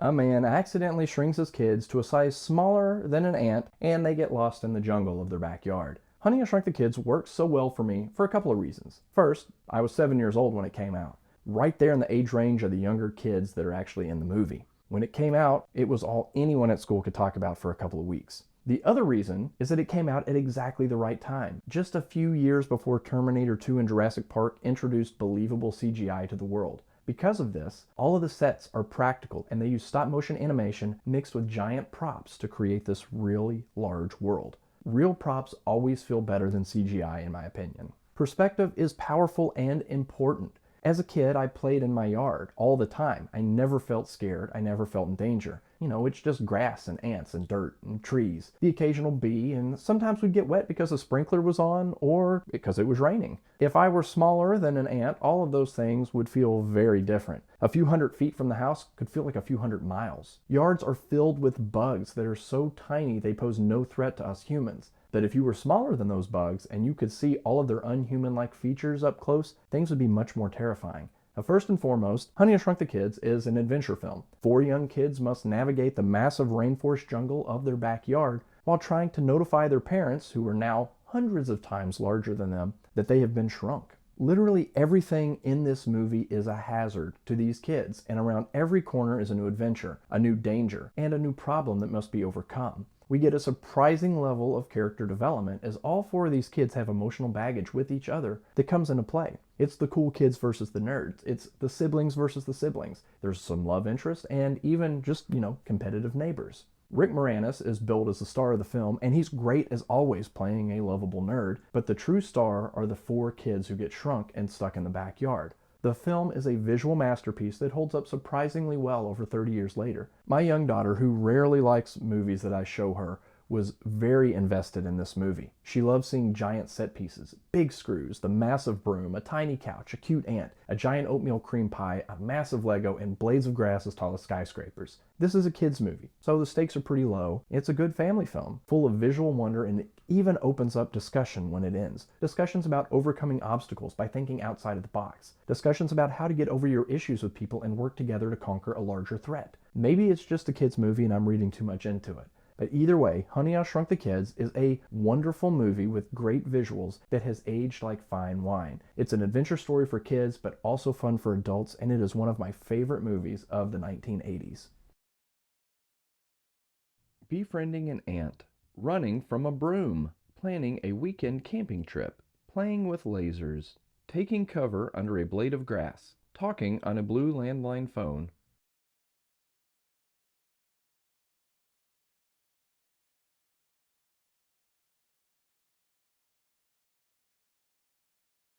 A man accidentally shrinks his kids to a size smaller than an ant, and they get lost in the jungle of their backyard. Honey, I Shrunk the Kids works so well for me for a couple of reasons. First, I was 7 years old when it came out, right there in the age range of the younger kids that are actually in the movie. When it came out, it was all anyone at school could talk about for a couple of weeks. The other reason is that it came out at exactly the right time, just a few years before Terminator 2 and Jurassic Park introduced believable CGI to the world. Because of this, all of the sets are practical and they use stop motion animation mixed with giant props to create this really large world. Real props always feel better than CGI in my opinion. Perspective is powerful and important. As a kid, I played in my yard all the time. I never felt scared. I never felt in danger. You know, it's just grass and ants and dirt and trees, the occasional bee, and sometimes we'd get wet because a sprinkler was on or because it was raining. If I were smaller than an ant, all of those things would feel very different. A few hundred feet from the house could feel like a few hundred miles. Yards are filled with bugs that are so tiny they pose no threat to us humans. That if you were smaller than those bugs and you could see all of their unhuman-like features up close, things would be much more terrifying. Now, first and foremost, Honey, I Shrunk the Kids is an adventure film. 4 young kids must navigate the massive rainforest jungle of their backyard while trying to notify their parents, who are now hundreds of times larger than them, that they have been shrunk. Literally everything in this movie is a hazard to these kids, and around every corner is a new adventure, a new danger, and a new problem that must be overcome. We get a surprising level of character development as all 4 of these kids have emotional baggage with each other that comes into play. It's the cool kids versus the nerds. It's the siblings versus the siblings. There's some love interest and even just, competitive neighbors. Rick Moranis is billed as the star of the film, and he's great as always playing a lovable nerd, but the true star are the 4 kids who get shrunk and stuck in the backyard. The film is a visual masterpiece that holds up surprisingly well over 30 years later. My young daughter, who rarely likes movies that I show her, was very invested in this movie. She loves seeing giant set pieces, big screws, the massive broom, a tiny couch, a cute ant, a giant oatmeal cream pie, a massive Lego, and blades of grass as tall as skyscrapers. This is a kid's movie, so the stakes are pretty low. It's a good family film, full of visual wonder, and it even opens up discussion when it ends. Discussions about overcoming obstacles by thinking outside of the box. Discussions about how to get over your issues with people and work together to conquer a larger threat. Maybe it's just a kid's movie and I'm reading too much into it. But either way, Honey, I Shrunk the Kids is a wonderful movie with great visuals that has aged like fine wine. It's an adventure story for kids, but also fun for adults, and it is one of my favorite movies of the 1980s. Befriending an ant, running from a broom, planning a weekend camping trip, playing with lasers, taking cover under a blade of grass, talking on a blue landline phone,